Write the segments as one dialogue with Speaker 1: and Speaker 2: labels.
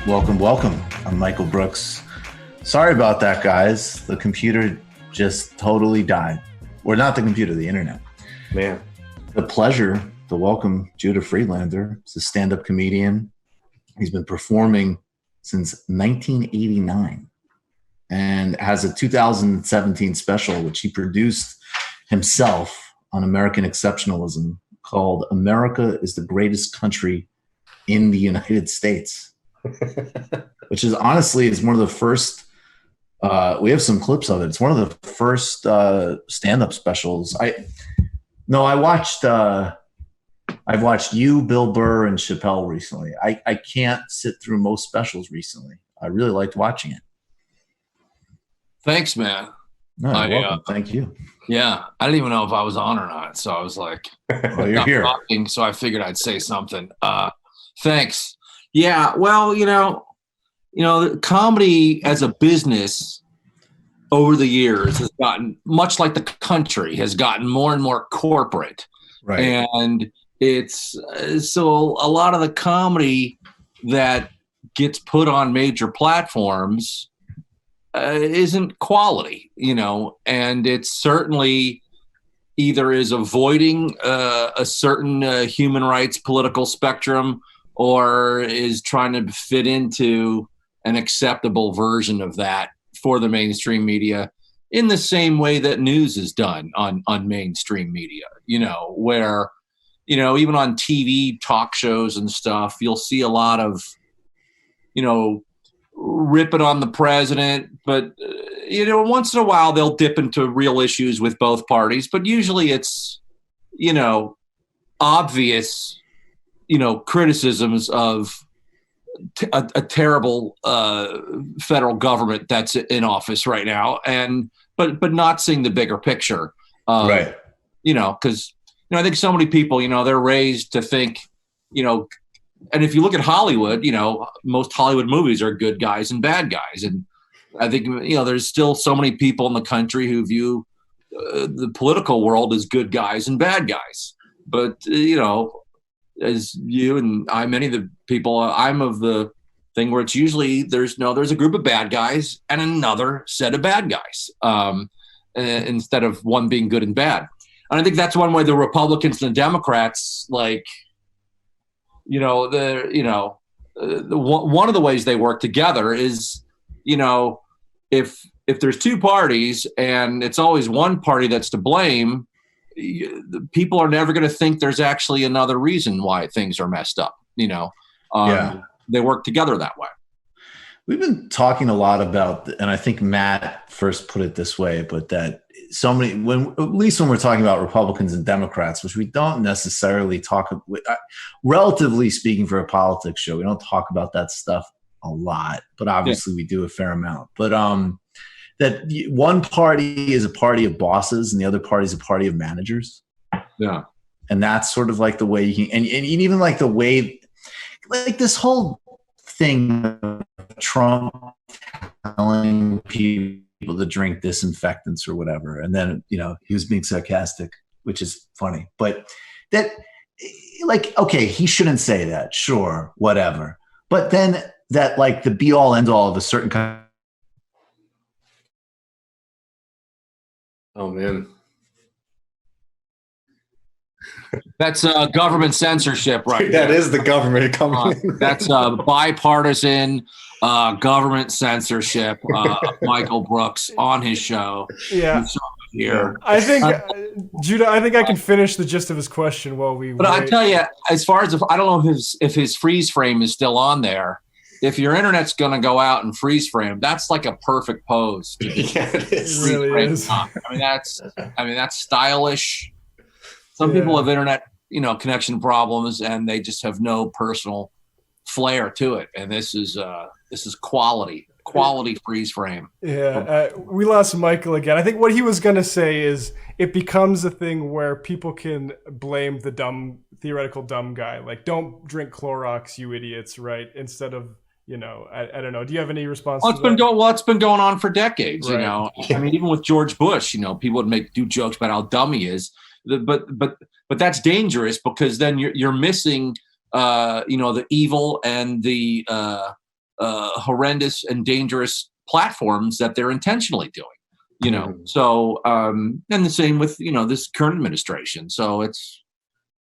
Speaker 1: Welcome, welcome. I'm Michael Brooks. Sorry about that, guys. The computer just totally died. Or not the computer, the internet.
Speaker 2: Man.
Speaker 1: The pleasure to welcome Judah Friedlander. He's a stand-up comedian. He's been performing since 1989 and has a 2017 special, which he produced himself on American exceptionalism, called America is the Greatest Country in the United States. Which is honestly is one of the first. We have some clips of it. It's one of the first stand-up specials. I've watched you, Bill Burr, and Chappelle recently. I can't sit through most specials recently. I really liked watching it.
Speaker 3: Thanks, man.
Speaker 1: No, you're welcome. Thank you.
Speaker 3: Yeah, I didn't even know if I was on or not, so I was like,
Speaker 1: "Well, you're here."
Speaker 3: Talking, so I figured I'd say something. Thanks. Yeah, well, comedy as a business over the years has gotten, much like the country, has gotten more and more corporate.
Speaker 1: Right.
Speaker 3: And it's so a lot of the comedy that gets put on major platforms isn't quality, and it's certainly either is avoiding a certain human rights political spectrum or is trying to fit into an acceptable version of that for the mainstream media in the same way that news is done on mainstream media, where, even on TV talk shows and stuff, you'll see a lot of, ripping on the president, but, once in a while they'll dip into real issues with both parties, but usually it's, obvious, criticisms of a terrible federal government that's in office right now, but not seeing the bigger picture.
Speaker 1: Right.
Speaker 3: Because I think so many people, they're raised to think, and if you look at Hollywood, most Hollywood movies are good guys and bad guys, and I think there's still so many people in the country who view the political world as good guys and bad guys, but as you and I, many of the people, I'm of the thing where it's usually there's a group of bad guys and another set of bad guys, instead of one being good and bad. And I think that's one way the Republicans and the Democrats, one of the ways they work together is, if there's two parties and it's always one party that's to blame, the people are never going to think there's actually another reason why things are messed up. They work together that way.
Speaker 1: We've been talking a lot about, and I think Matt first put it this way, but that at least when we're talking about Republicans and Democrats, which we don't necessarily talk, relatively speaking, for a politics show, we don't talk about that stuff a lot, but obviously we do a fair amount. But that one party is a party of bosses and the other party is a party of managers.
Speaker 3: Yeah.
Speaker 1: And that's sort of like the way you can, and even like the way, like this whole thing of Trump telling people to drink disinfectants or whatever. And then, he was being sarcastic, which is funny, but that, like, okay, he shouldn't say that. Sure. Whatever. But then that, like, the be all end all of a certain kind.
Speaker 2: Oh, man.
Speaker 3: That's government censorship, right?
Speaker 2: That is the government coming in.
Speaker 3: That's bipartisan government censorship. Michael Brooks on his show.
Speaker 4: Yeah.
Speaker 3: Here.
Speaker 4: I think, Judah, I think I can finish the gist of his question while we
Speaker 3: But
Speaker 4: wait.
Speaker 3: I tell you, as far as I don't know if his freeze frame is still on there. If your internet's going to go out and freeze frame, that's like a perfect pose.
Speaker 2: Yeah, it is.
Speaker 4: It really is.
Speaker 3: I mean, that's stylish. Some people have internet, connection problems, and they just have no personal flair to it. And this is quality freeze frame.
Speaker 4: Yeah, we lost Michael again. I think what he was going to say is it becomes a thing where people can blame the theoretical dumb guy. Like, don't drink Clorox, you idiots, right? Instead of, I don't know. Do you have any response to that?
Speaker 3: It's been going on for decades,
Speaker 4: Right.
Speaker 3: I mean, even with George Bush, people would do jokes about how dumb he is. But that's dangerous because then you're missing, the evil and the horrendous and dangerous platforms that they're intentionally doing.
Speaker 2: Mhm.
Speaker 3: So and the same with this current administration. So it's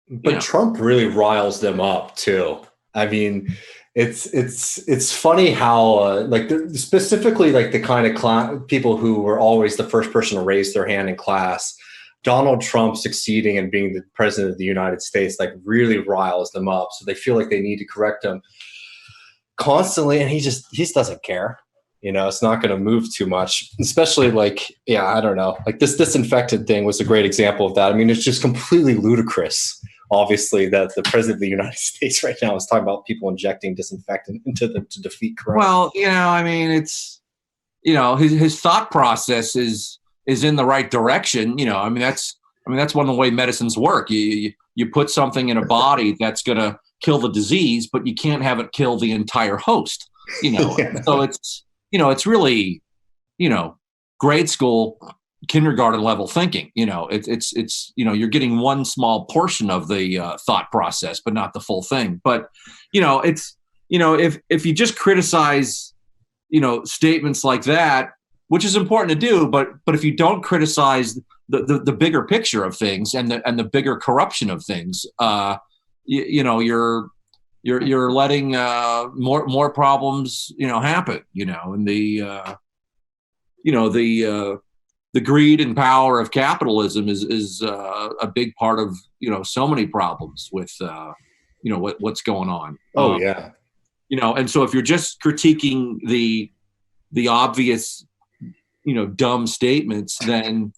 Speaker 2: But Trump really riles them up too. I mean, it's funny how specifically like the kind of people who were always the first person to raise their hand in class. Donald Trump succeeding and being the president of the United States like really riles them up. So they feel like they need to correct him constantly, and he just doesn't care. It's not going to move too much, especially I don't know. Like this disinfectant thing was a great example of that. I mean, it's just completely ludicrous, obviously, that the president of the United States right now is talking about people injecting disinfectant into them to defeat corona.
Speaker 3: Well, I mean, it's, his thought process is in the right direction. I mean, that's one of the way medicines work. You put something in a body that's going to kill the disease, but you can't have it kill the entire host.
Speaker 2: Yeah.
Speaker 3: So it's really, grade school, kindergarten level thinking. It's you're getting one small portion of the thought process, but not the full thing. But it's if you just criticize statements like that, which is important to do, but if you don't criticize the bigger picture of things and the bigger corruption of things, you're letting more problems happen. And the greed and power of capitalism is a big part of so many problems with what's going on.
Speaker 2: Oh yeah.
Speaker 3: And so if you're just critiquing the obvious dumb statements, then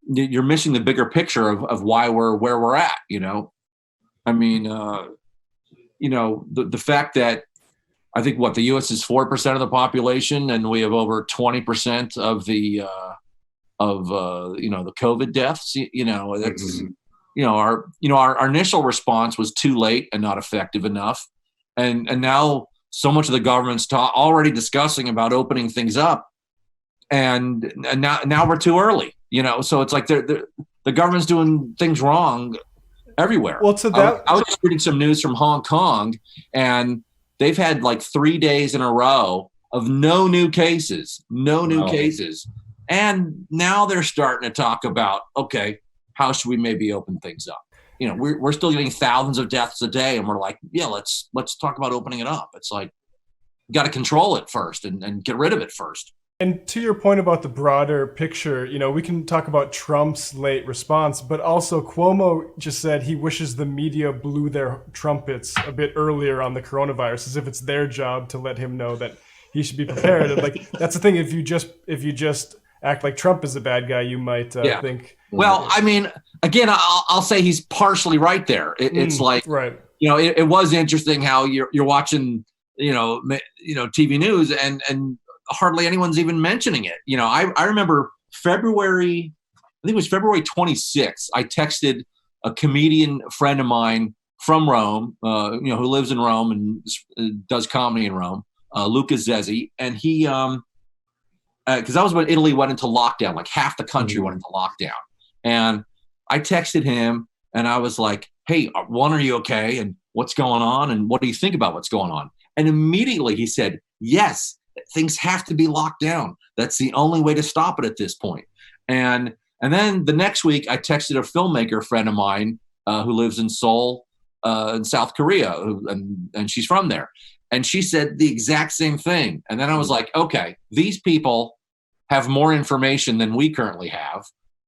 Speaker 3: you're missing the bigger picture of why we're where we're at. I mean, the fact that I think the U.S. is 4% of the population, and we have over 20% of the the COVID deaths. That's our initial response was too late and not effective enough, and now so much of the government's already discussing about opening things up, and now we're too early. So it's like the government's doing things wrong everywhere.
Speaker 4: Well, to that,
Speaker 3: I was just reading some news from Hong Kong, and they've had 3 days in a row of no new cases, and now they're starting to talk about, okay, how should we maybe open things up? We're still getting thousands of deaths a day, and we're like, yeah, let's talk about opening it up. It's like, you got to control it first and get rid of it first.
Speaker 4: And to your point about the broader picture, we can talk about Trump's late response, but also Cuomo just said he wishes the media blew their trumpets a bit earlier on the coronavirus, as if it's their job to let him know that he should be prepared. And that's the thing. If you just act like Trump is a bad guy, you might think.
Speaker 3: Well, I mean, again, I'll say he's partially right there. It's like,
Speaker 4: right.
Speaker 3: It was interesting how you're watching, TV news and hardly anyone's even mentioning it. I remember February 26th, I texted a comedian friend of mine from Rome, who lives in Rome and does comedy in Rome, Luca Zezzi. And he, because that was when Italy went into lockdown, like half the country went into lockdown. And I texted him and I was like, hey, are you okay? And what's going on? And what do you think about what's going on? And immediately he said, yes, things have to be locked down. That's the only way to stop it at this point. And then the next week, I texted a filmmaker friend of mine who lives in Seoul, in South Korea, and she's from there. And she said the exact same thing. And then I was like, okay, these people have more information than we currently have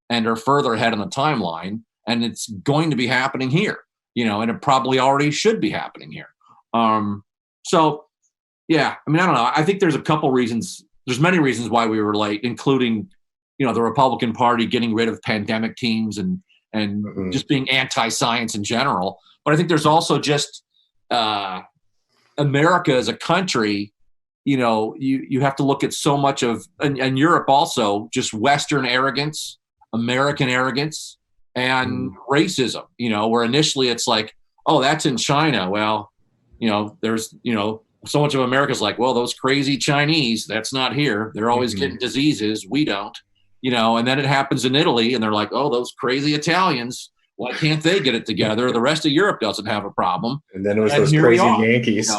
Speaker 3: and are further ahead on the timeline. And it's going to be happening here, and it probably already should be happening here. So, yeah, I mean, I don't know. I think there's a couple reasons. There's many reasons why we were late, including, the Republican Party getting rid of pandemic teams and just being anti-science in general. But I think there's also just America as a country. You have to look at so much of, and Europe also, just Western arrogance, American arrogance, and racism. Where initially it's like, oh, that's in China. Well, there's so much of America's like, well, those crazy Chinese, that's not here. They're always getting diseases. We don't, and then it happens in Italy and they're like, oh, those crazy Italians, why can't they get it together? The rest of Europe doesn't have a problem.
Speaker 2: And then it was those crazy Yankees.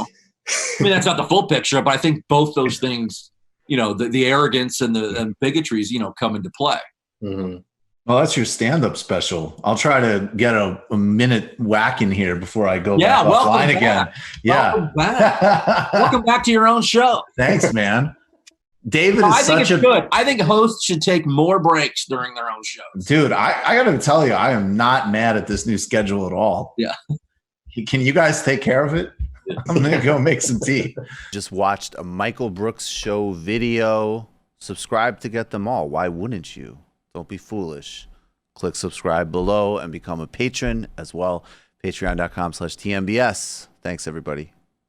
Speaker 3: I mean, that's not the full picture, but I think both those things, the arrogance and the bigotries, come into play.
Speaker 2: Mm-hmm.
Speaker 1: Well, that's your stand-up special. I'll try to get a minute whack in here before I go
Speaker 3: Yeah,
Speaker 1: back
Speaker 3: welcome
Speaker 1: offline
Speaker 3: back.
Speaker 1: again. Yeah.
Speaker 3: Welcome back. Welcome back to your own show.
Speaker 1: Thanks, man. David
Speaker 3: I
Speaker 1: is
Speaker 3: think
Speaker 1: such
Speaker 3: it's good. I think hosts should take more breaks during their own shows.
Speaker 1: dude. I got to tell you, I am not mad at this new schedule at all.
Speaker 3: Yeah.
Speaker 1: Can you guys take care of it? I'm going to go make some tea.
Speaker 5: Just watched a Michael Brooks show video. Subscribe to get them all. Why wouldn't you? Don't be foolish. Click subscribe below and become a patron as well. Patreon.com/TMBS. Thanks, everybody.